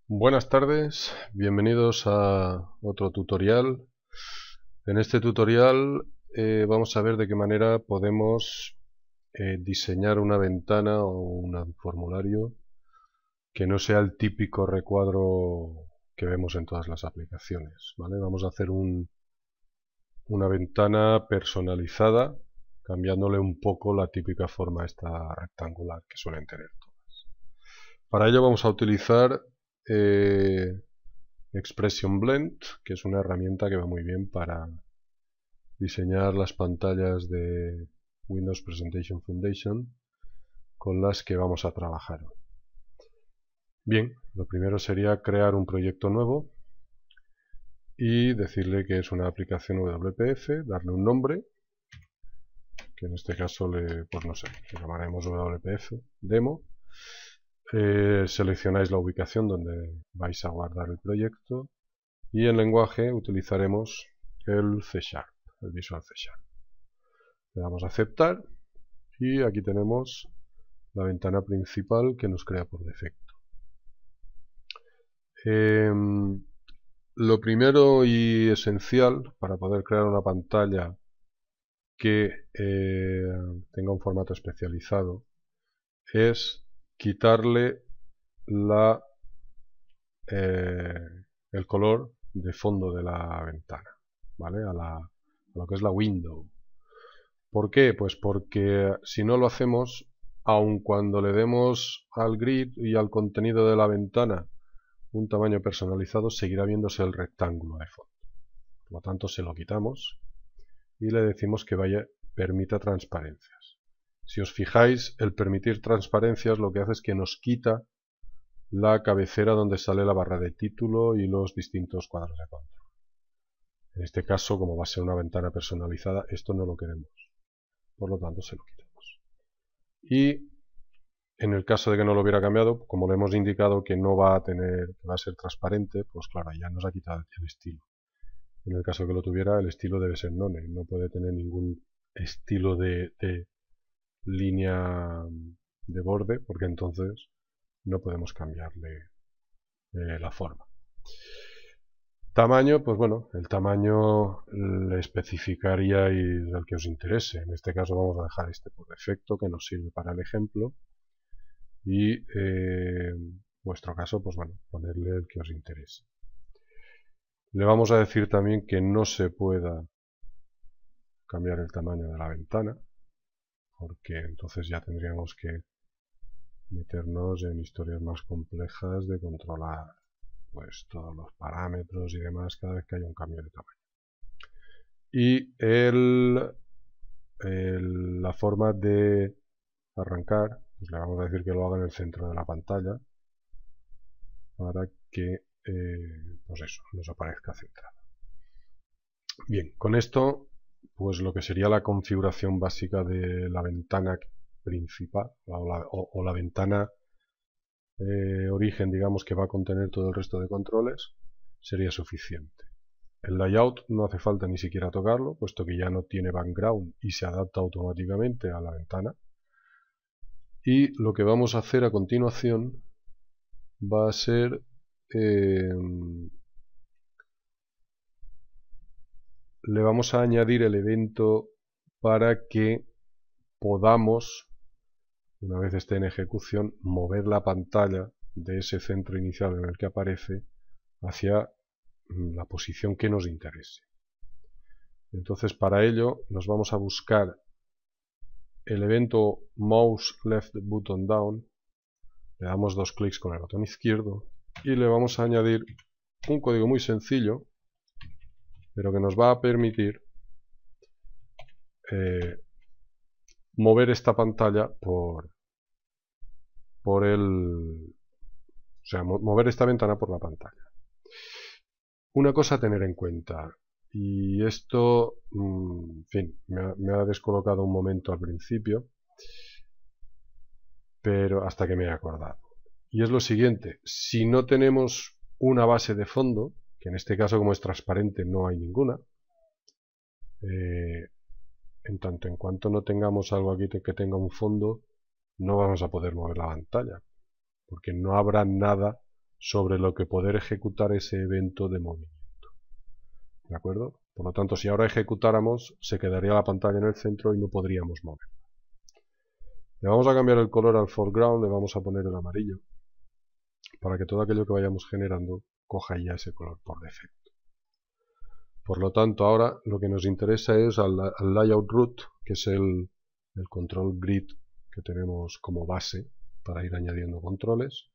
Buenas tardes, bienvenidos a otro tutorial. En este tutorial vamos a ver de qué manera podemos diseñar una ventana o un formulario que no sea el típico recuadro que vemos en todas las aplicaciones, ¿vale? Vamos a hacer una ventana personalizada, cambiándole un poco la típica forma esta rectangular que suelen tener todas. Para ello vamos a utilizar Expression Blend, que es una herramienta que va muy bien para diseñar las pantallas de Windows Presentation Foundation con las que vamos a trabajar hoy. Bien, lo primero sería crear un proyecto nuevo y decirle que es una aplicación WPF, darle un nombre, que en este caso pues no sé, le llamaremos WPF Demo. Seleccionáis la ubicación donde vais a guardar el proyecto y en lenguaje utilizaremos el C#, el Visual C#. Le damos a aceptar y aquí tenemos la ventana principal que nos crea por defecto. Lo primero y esencial para poder crear una pantalla que tenga un formato especializado es quitarle el color de fondo de la ventana, ¿vale? A lo que es la window. ¿Por qué? Pues porque si no lo hacemos, aun cuando le demos al grid y al contenido de la ventana un tamaño personalizado, seguirá viéndose el rectángulo de fondo. Por lo tanto, se lo quitamos y le decimos que permita transparencias. Si os fijáis, el permitir transparencias lo que hace es que nos quita la cabecera donde sale la barra de título y los distintos cuadros de control. En este caso, como va a ser una ventana personalizada, esto no lo queremos. Por lo tanto, se lo quitamos. Y en el caso de que no lo hubiera cambiado, como le hemos indicado que no va a tener, que va a ser transparente, pues claro, ya nos ha quitado el estilo. En el caso de que lo tuviera, el estilo debe ser none, no puede tener ningún estilo de línea de borde, porque entonces no podemos cambiarle la forma. Tamaño, pues bueno, el tamaño le especificaríais el que os interese. En este caso vamos a dejar este por defecto, que nos sirve para el ejemplo. Y en vuestro caso, pues bueno, ponerle el que os interese. Le vamos a decir también que no se pueda cambiar el tamaño de la ventana, porque entonces ya tendríamos que meternos en historias más complejas de controlar pues todos los parámetros y demás cada vez que haya un cambio de tamaño. Y la forma de arrancar, pues le vamos a decir que lo haga en el centro de la pantalla para que pues eso, nos aparezca centrado. Bien, con esto pues lo que sería la configuración básica de la ventana principal o la ventana origen, digamos, que va a contener todo el resto de controles, sería suficiente. El layout no hace falta ni siquiera tocarlo, puesto que ya no tiene background y se adapta automáticamente a la ventana. Y lo que vamos a hacer a continuación va a ser le vamos a añadir el evento para que podamos, una vez esté en ejecución, mover la pantalla de ese centro inicial en el que aparece hacia la posición que nos interese. Entonces, para ello nos vamos a buscar el evento Mouse Left Button Down, le damos dos clics con el botón izquierdo y le vamos a añadir un código muy sencillo, pero que nos va a permitir mover esta pantalla mover esta ventana por la pantalla. Una cosa a tener en cuenta, y esto, en fin, me ha descolocado un momento al principio, pero hasta que me he acordado. Y es lo siguiente, si no tenemos una base de fondo, que en este caso como es transparente no hay ninguna, en tanto en cuanto no tengamos algo aquí que tenga un fondo, no vamos a poder mover la pantalla, porque no habrá nada sobre lo que poder ejecutar ese evento de movimiento. ¿De acuerdo? Por lo tanto, si ahora ejecutáramos, se quedaría la pantalla en el centro y no podríamos moverla. Le vamos a cambiar el color al foreground, le vamos a poner el amarillo, para que todo aquello que vayamos generando coja ya ese color por defecto. Por lo tanto, ahora lo que nos interesa es al layout root, que es el control grid que tenemos como base para ir añadiendo controles.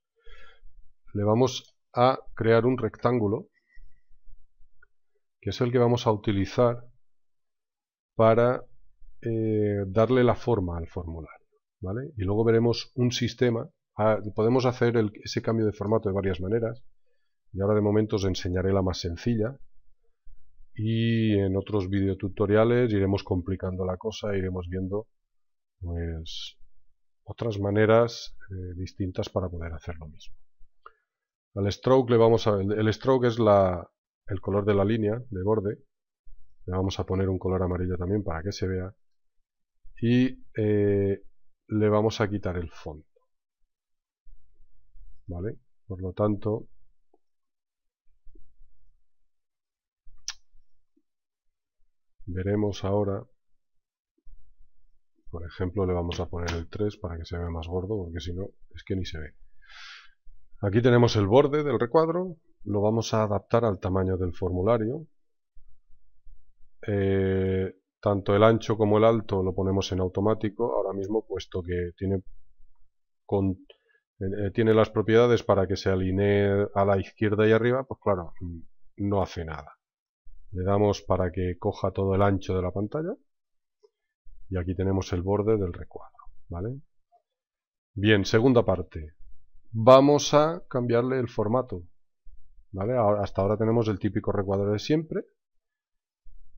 Le vamos a crear un rectángulo, que es el que vamos a utilizar para darle la forma al formulario, ¿vale? Y luego veremos un sistema. Podemos hacer ese cambio de formato de varias maneras, y ahora de momento os enseñaré la más sencilla, y en otros videotutoriales iremos complicando la cosa, iremos viendo pues otras maneras distintas para poder hacer lo mismo. Al stroke el stroke es el color de la línea de borde. Le vamos a poner un color amarillo también para que se vea, y le vamos a quitar el fondo, ¿vale? Por lo tanto, veremos ahora, por ejemplo, le vamos a poner el 3 para que se vea más gordo, porque si no, es que ni se ve. Aquí tenemos el borde del recuadro, lo vamos a adaptar al tamaño del formulario. Tanto el ancho como el alto lo ponemos en automático ahora mismo, puesto que tiene las propiedades para que se alinee a la izquierda y arriba, pues claro, no hace nada. Le damos para que coja todo el ancho de la pantalla, y aquí tenemos el borde del recuadro, ¿vale? Bien, segunda parte. Vamos a cambiarle el formato, ¿vale? Hasta ahora tenemos el típico recuadro de siempre,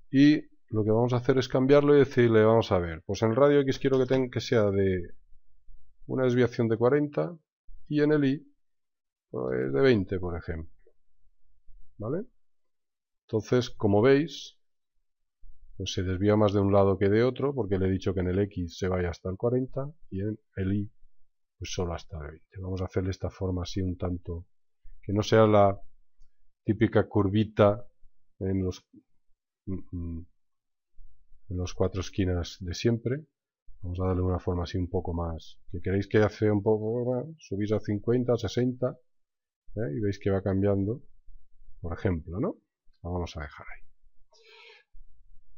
y lo que vamos a hacer es cambiarlo y decirle, vamos a ver, pues en el radio X quiero que sea de una desviación de 40, y en el Y pues de 20, por ejemplo, ¿vale? Entonces, como veis, pues se desvía más de un lado que de otro, porque le he dicho que en el X se vaya hasta el 40, y en el Y pues solo hasta el 20. Vamos a hacerle esta forma así un tanto, que no sea la típica curvita en los cuatro esquinas de siempre. Vamos a darle una forma así un poco más, que queréis que hace un poco más, subís a 50, 60, y veis que va cambiando, por ejemplo, ¿no? La vamos a dejar ahí.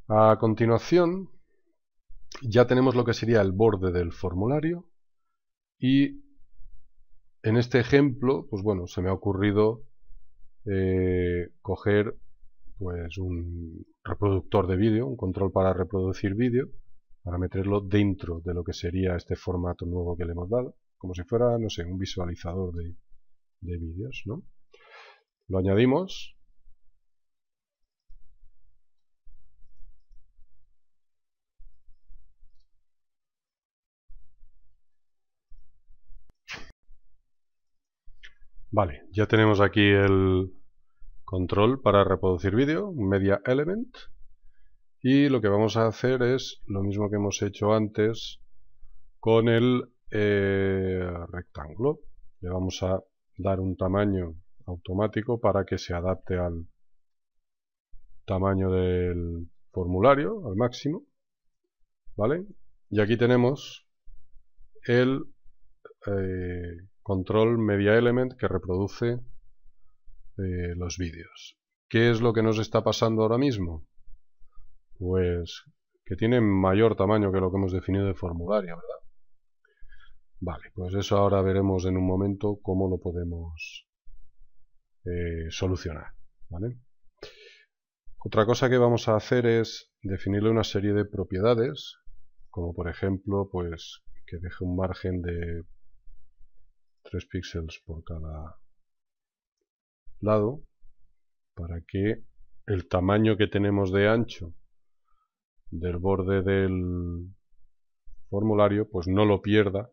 A continuación, ya tenemos lo que sería el borde del formulario, y en este ejemplo, pues bueno, se me ha ocurrido coger pues un reproductor de vídeo, un control para reproducir vídeo, para meterlo dentro de lo que sería este formato nuevo que le hemos dado, como si fuera, no sé, un visualizador de vídeos, ¿no? Lo añadimos. Vale, ya tenemos aquí el control para reproducir vídeo, un Media Element, y lo que vamos a hacer es lo mismo que hemos hecho antes con el rectángulo. Le vamos a dar un tamaño automático para que se adapte al tamaño del formulario, al máximo, ¿vale? Y aquí tenemos el control Media Element que reproduce los vídeos. ¿Qué es lo que nos está pasando ahora mismo? Pues que tiene mayor tamaño que lo que hemos definido de formulario, ¿verdad? Vale, pues eso ahora veremos en un momento cómo lo podemos solucionar, ¿vale? Otra cosa que vamos a hacer es definirle una serie de propiedades, como por ejemplo, pues que deje un margen de 3 píxeles por cada lado, para que el tamaño que tenemos de ancho del borde del formulario pues no lo pierda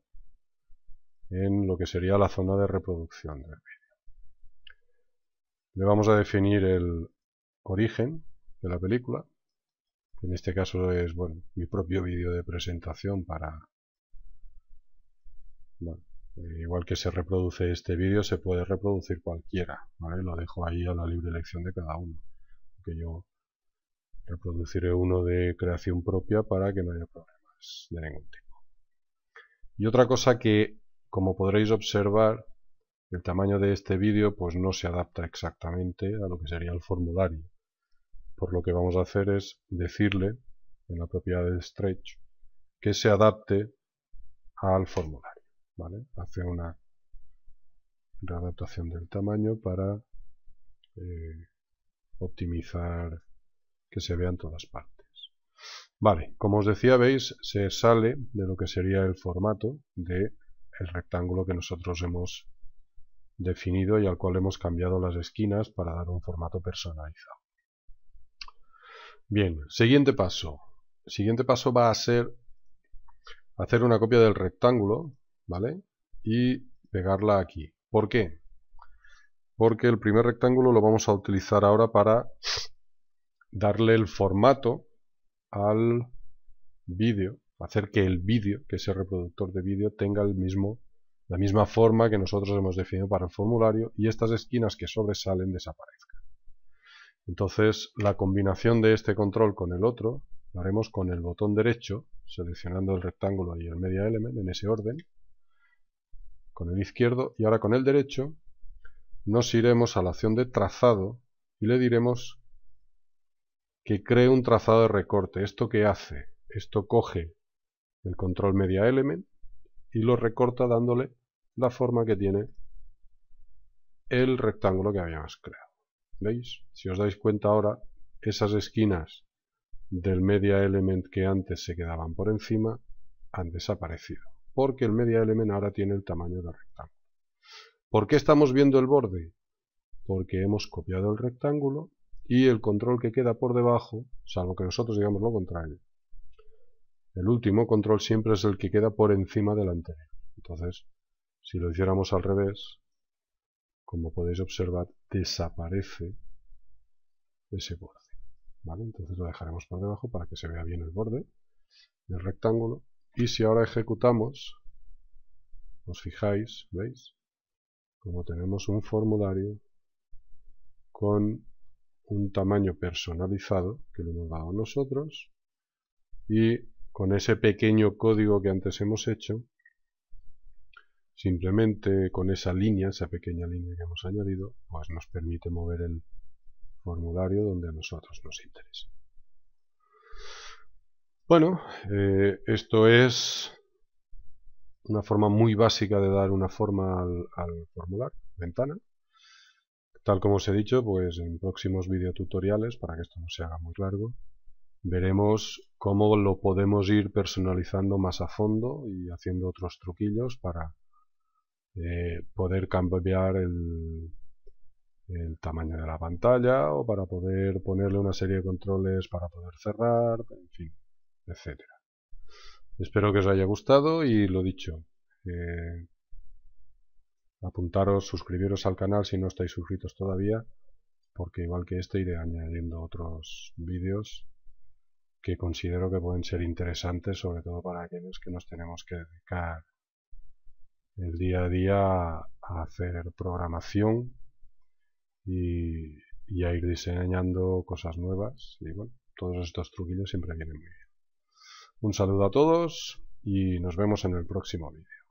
en lo que sería la zona de reproducción del vídeo. Le vamos a definir el origen de la película, que en este caso es, bueno, mi propio vídeo de presentación para, bueno, Igual que se reproduce este vídeo, se puede reproducir cualquiera, ¿vale? Lo dejo ahí a la libre elección de cada uno, que yo reproduciré uno de creación propia para que no haya problemas de ningún tipo. Y otra cosa que, como podréis observar, el tamaño de este vídeo pues no se adapta exactamente a lo que sería el formulario. Por lo que vamos a hacer es decirle en la propiedad de stretch que se adapte al formulario, ¿vale? Hace una readaptación del tamaño para optimizar que se vea en todas partes. Vale, como os decía, veis, se sale de lo que sería el formato del rectángulo que nosotros hemos definido y al cual hemos cambiado las esquinas para dar un formato personalizado. Bien, siguiente paso. El siguiente paso va a ser hacer una copia del rectángulo, ¿vale? Y pegarla aquí. ¿Por qué? Porque el primer rectángulo lo vamos a utilizar ahora para darle el formato al vídeo, hacer que el vídeo, que ese reproductor de vídeo, tenga la misma forma que nosotros hemos definido para el formulario y estas esquinas que sobresalen desaparezcan. Entonces, la combinación de este control con el otro lo haremos con el botón derecho, seleccionando el rectángulo y el media element en ese orden, con el izquierdo, y ahora con el derecho nos iremos a la opción de trazado y le diremos que cree un trazado de recorte. ¿Esto qué hace? Esto coge el control media element y lo recorta dándole la forma que tiene el rectángulo que habíamos creado. ¿Veis? Si os dais cuenta ahora, esas esquinas del media element que antes se quedaban por encima han desaparecido, porque el media element ahora tiene el tamaño del rectángulo. ¿Por qué estamos viendo el borde? Porque hemos copiado el rectángulo y el control que queda por debajo, salvo que nosotros digamos lo contrario, el último control siempre es el que queda por encima del anterior. Entonces, si lo hiciéramos al revés, como podéis observar, desaparece ese borde, ¿vale? Entonces lo dejaremos por debajo para que se vea bien el borde del rectángulo. Y si ahora ejecutamos, os fijáis, ¿veis? Como tenemos un formulario con un tamaño personalizado que le hemos dado nosotros y con ese pequeño código que antes hemos hecho, simplemente con esa línea, esa pequeña línea que hemos añadido, pues nos permite mover el formulario donde a nosotros nos interese. Bueno, esto es una forma muy básica de dar una forma al formulario, ventana. Tal como os he dicho, pues en próximos videotutoriales, para que esto no se haga muy largo, veremos cómo lo podemos ir personalizando más a fondo y haciendo otros truquillos para poder cambiar el tamaño de la pantalla o para poder ponerle una serie de controles para poder cerrar, en fin, etcétera. Espero que os haya gustado y lo dicho, apuntaros, suscribiros al canal si no estáis suscritos todavía, porque igual que este iré añadiendo otros vídeos que considero que pueden ser interesantes, sobre todo para aquellos que nos tenemos que dedicar el día a día a hacer programación y a ir diseñando cosas nuevas. Y bueno, todos estos truquillos siempre vienen muy bien. Un saludo a todos y nos vemos en el próximo vídeo.